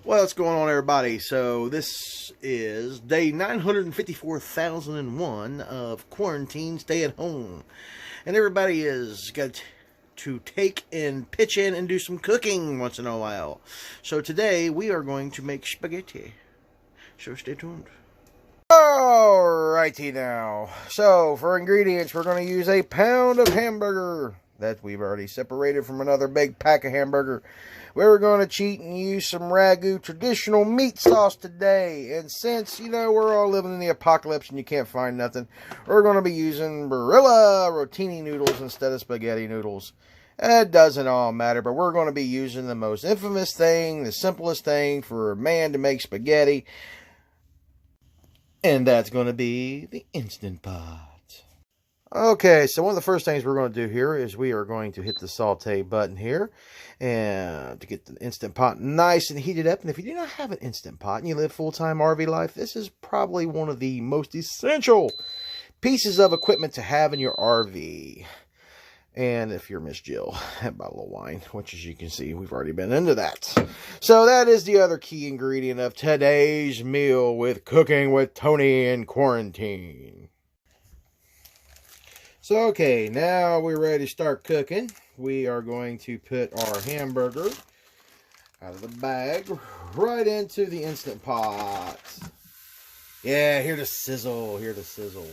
What's going on, everybody? So this is day 954,001 of quarantine stay at home, and everybody is got to take and pitch in and do some cooking once in a while. So today we are going to make spaghetti, so stay tuned. Alrighty now, so for ingredients we're going to use a pound of hamburger that we've already separated from another big pack of hamburger. We're going to cheat and use some Ragu traditional meat sauce today. And since, you know, we're all living in the apocalypse and you can't find nothing, we're going to be using Barilla rotini noodles instead of spaghetti noodles. It doesn't all matter, but we're going to be using the most infamous thing, the simplest thing for a man to make spaghetti. And that's going to be the Instant Pot. Okay, so one of the first things we're going to do here is we are going to hit the saute button here and to get the Instant Pot nice and heated up. And if you do not have an Instant Pot and you live full-time RV life, this is probably one of the most essential pieces of equipment to have in your RV. And if you're Miss Jill, have a bottle of wine, which as you can see, we've already been into that. So that is the other key ingredient of today's meal with Cooking with Tony in Quarantine. So, okay, now we're ready to start cooking. We are going to put our hamburger out of the bag right into the Instant Pot. Yeah, hear the sizzle, hear the sizzle.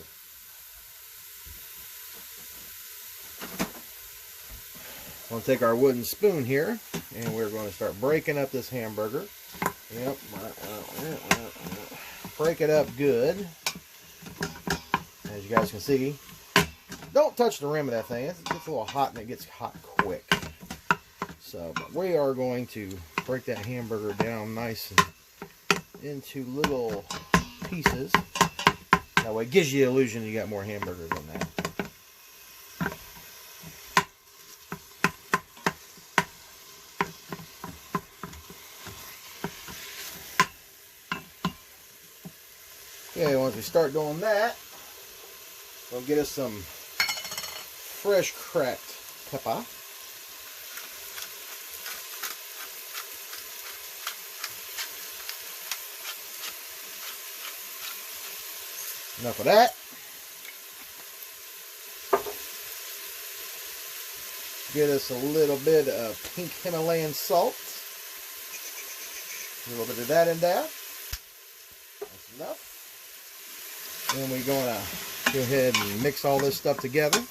We'll take our wooden spoon here, and we're going to start breaking up this hamburger. Yep, break it up good. As you guys can see, don't touch the rim of that thing. It gets a little hot and it gets hot quick. So, but we are going to break that hamburger down nice and into little pieces. That way it gives you the illusion you got more hamburger than that. Okay, once we start doing that, we'll get us some fresh cracked pepper. Enough of that. Get us a little bit of pink Himalayan salt. A little bit of that in there. That's enough. And we're going to go ahead and mix all this stuff together.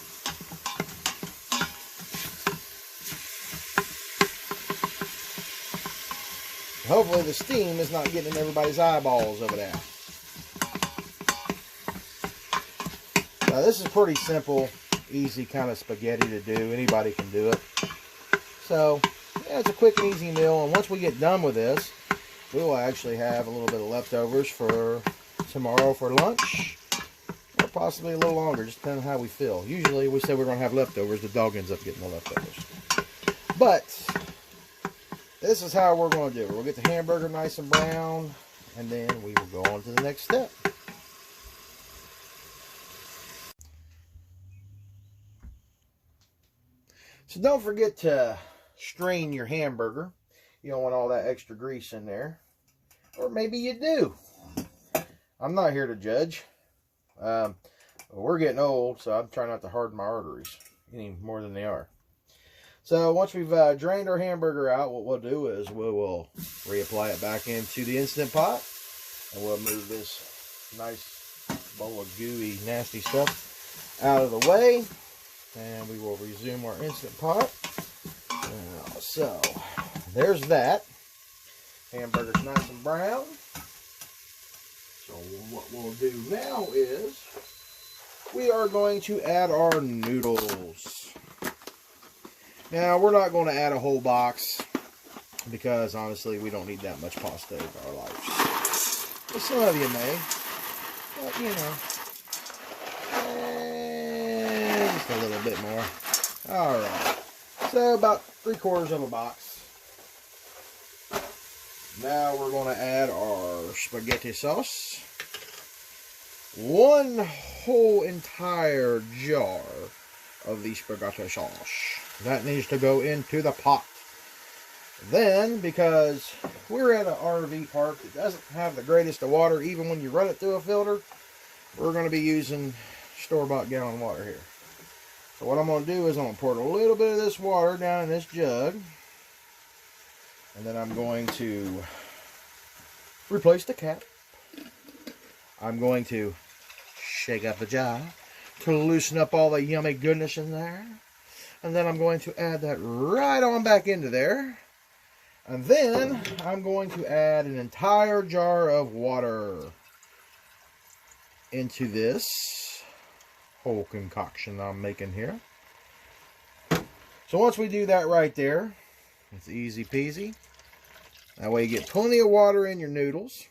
Hopefully the steam is not getting in everybody's eyeballs over there. Now this is pretty simple, easy kind of spaghetti to do. Anybody can do it. So, yeah, it's a quick and easy meal. And once we get done with this, we will actually have a little bit of leftovers for tomorrow for lunch. Or possibly a little longer, just depending on how we feel. Usually we say we're going to have leftovers. The dog ends up getting the leftovers. But this is how we're going to do it. We'll get the hamburger nice and brown, and then we will go on to the next step. So don't forget to strain your hamburger. You don't want all that extra grease in there. Or maybe you do. I'm not here to judge. We're getting old, so I'm trying not to harden my arteries any more than they are. So once we've drained our hamburger out, what we'll do is we will reapply it back into the Instant Pot. And we'll move this nice bowl of gooey, nasty stuff out of the way. And we will resume our Instant Pot. So there's that. Hamburger's nice and brown. So what we'll do now is we are going to add our noodles. Now, we're not going to add a whole box because, honestly, we don't need that much pasta in our lives. Well, some of you may, but, you know, just a little bit more. All right. So, about 3/4 of a box. Now, we're going to add our spaghetti sauce. One whole entire jar of the spaghetti sauce. That needs to go into the pot. Then, because we're at an RV park that doesn't have the greatest of water, even when you run it through a filter. We're going to be using store-bought gallon water here. So what I'm going to do is I'm going to pour a little bit of this water down in this jug. And then I'm going to replace the cap. I'm going to shake up the jar to loosen up all the yummy goodness in there. And then I'm going to add that right on back into there. And then I'm going to add an entire jar of water into this whole concoction I'm making here. So once we do that right there, it's easy peasy. That way you get plenty of water in your noodles.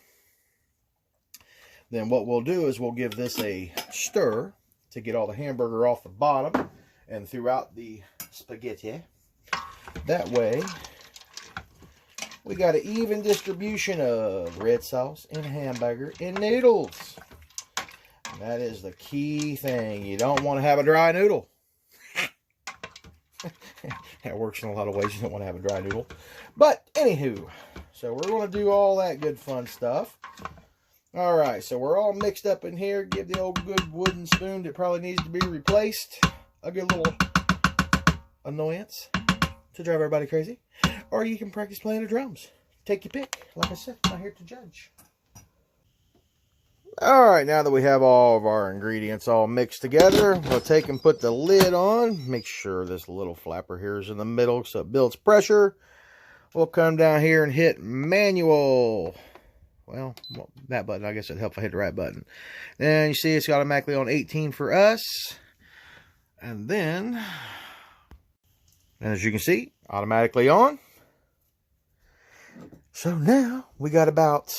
Then what we'll do is we'll give this a stir to get all the hamburger off the bottom and throughout the spaghetti. That way we got an even distribution of red sauce and hamburger and noodles. And that is the key thing. You don't want to have a dry noodle. That works in a lot of ways. You don't want to have a dry noodle. But anywho, so we're going to do all that good fun stuff. Alright, so we're all mixed up in here. Give the old good wooden spoon that probably needs to be replaced a good little annoyance to drive everybody crazy. Or you can practice playing the drums. Take your pick. Like I said, I'm not here to judge. Alright, now that we have all of our ingredients all mixed together, we'll take and put the lid on. Make sure this little flapper here is in the middle so it builds pressure. We'll come down here and hit manual. Well, that button, I guess it'd help if I hit the right button. Then you see it's automatically on 18 for us. And then, as you can see, automatically on. So now we got about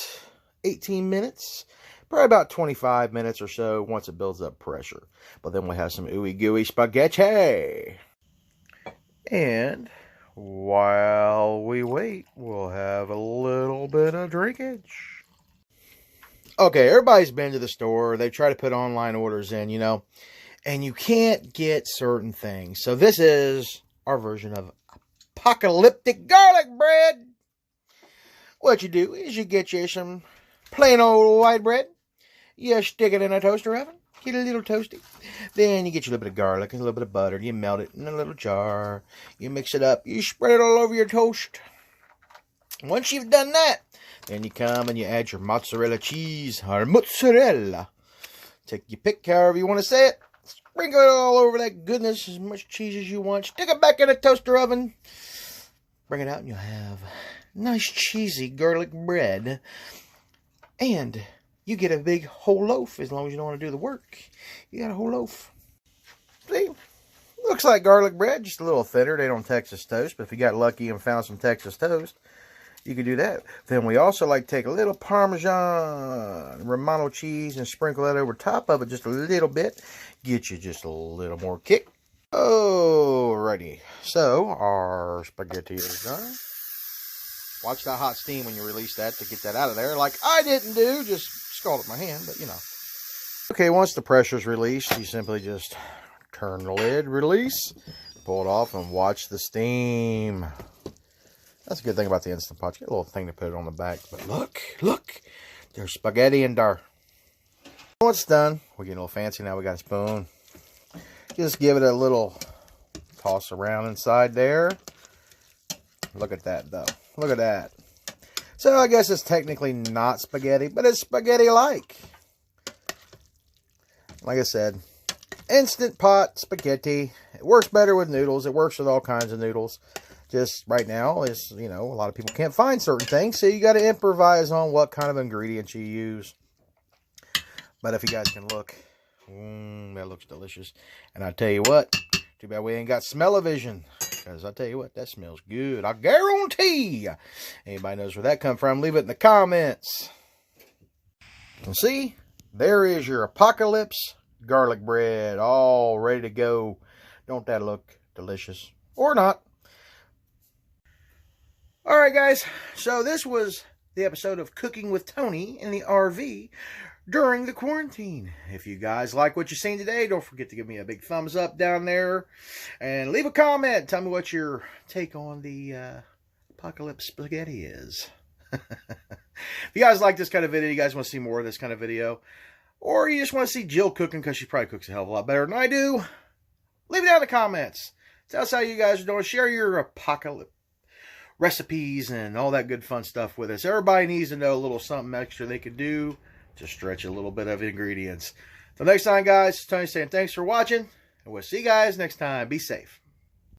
18 minutes. Probably about 25 minutes or so once it builds up pressure. But then we'll have some ooey gooey spaghetti. And while we wait, we'll have a little bit of drinkage. Okay, everybody's been to the store. They try to put online orders in, you know, and you can't get certain things. So this is our version of apocalyptic garlic bread. What you do is you get you some plain old white bread. You stick it in a toaster oven. Get a little toasty. Then you get you a little bit of garlic and a little bit of butter. You melt it in a little jar. You mix it up. You spread it all over your toast. Once you've done that, then you come and you add your mozzarella cheese, or mozzarella. Take your pick, however you want to say it. Sprinkle it all over that goodness, as much cheese as you want. Stick it back in the toaster oven. Bring it out and you'll have nice cheesy garlic bread. And you get a big whole loaf as long as you don't want to do the work. You got a whole loaf. See? Looks like garlic bread, just a little thinner. They don't Texas toast, but if you got lucky and found some Texas toast, you can do that. Then we also like to take a little Parmesan Romano cheese and sprinkle that over top of it just a little bit. Get you just a little more kick. Alrighty. So, our spaghetti is done. Watch that hot steam when you release that to get that out of there. Like I didn't do, just scalded my hand, but you know. Okay, once the pressure's released, you simply just turn the lid, release, pull it off, and watch the steam. That's a good thing about the Instant Pot. You get a little thing to put it on the back. But look, there's spaghetti in there. Once it's done, we're getting a little fancy now. We got a spoon. Just give it a little toss around inside there. Look at that, though. Look at that. So I guess it's technically not spaghetti, but it's spaghetti-like. Like I said, Instant Pot spaghetti. It works better with noodles. It works with all kinds of noodles. Just right now is, you know, a lot of people can't find certain things, so you got to improvise on what kind of ingredients you use. But if you guys can look, that looks delicious. And I tell you what, too bad we ain't got smell-o-vision, because I tell you what, that smells good. I guarantee. Anybody knows where that come from? Leave it in the comments. And see, there is your apocalypse garlic bread, all ready to go. Don't that look delicious? Or not. Alright guys, so this was the episode of Cooking with Tony in the RV during the quarantine. If you guys like what you've seen today, don't forget to give me a big thumbs up down there. And leave a comment. Tell me what your take on the apocalypse spaghetti is. If you guys like this kind of video, you guys want to see more of this kind of video, or you just want to see Jill cooking because she probably cooks a hell of a lot better than I do, leave it down in the comments. Tell us how you guys are doing. Share your apocalypse recipes and all that good fun stuff with us. Everybody needs to know a little something extra they can do to stretch a little bit of ingredients. Till next time, guys, Tony saying thanks for watching, and we'll see you guys next time. Be safe.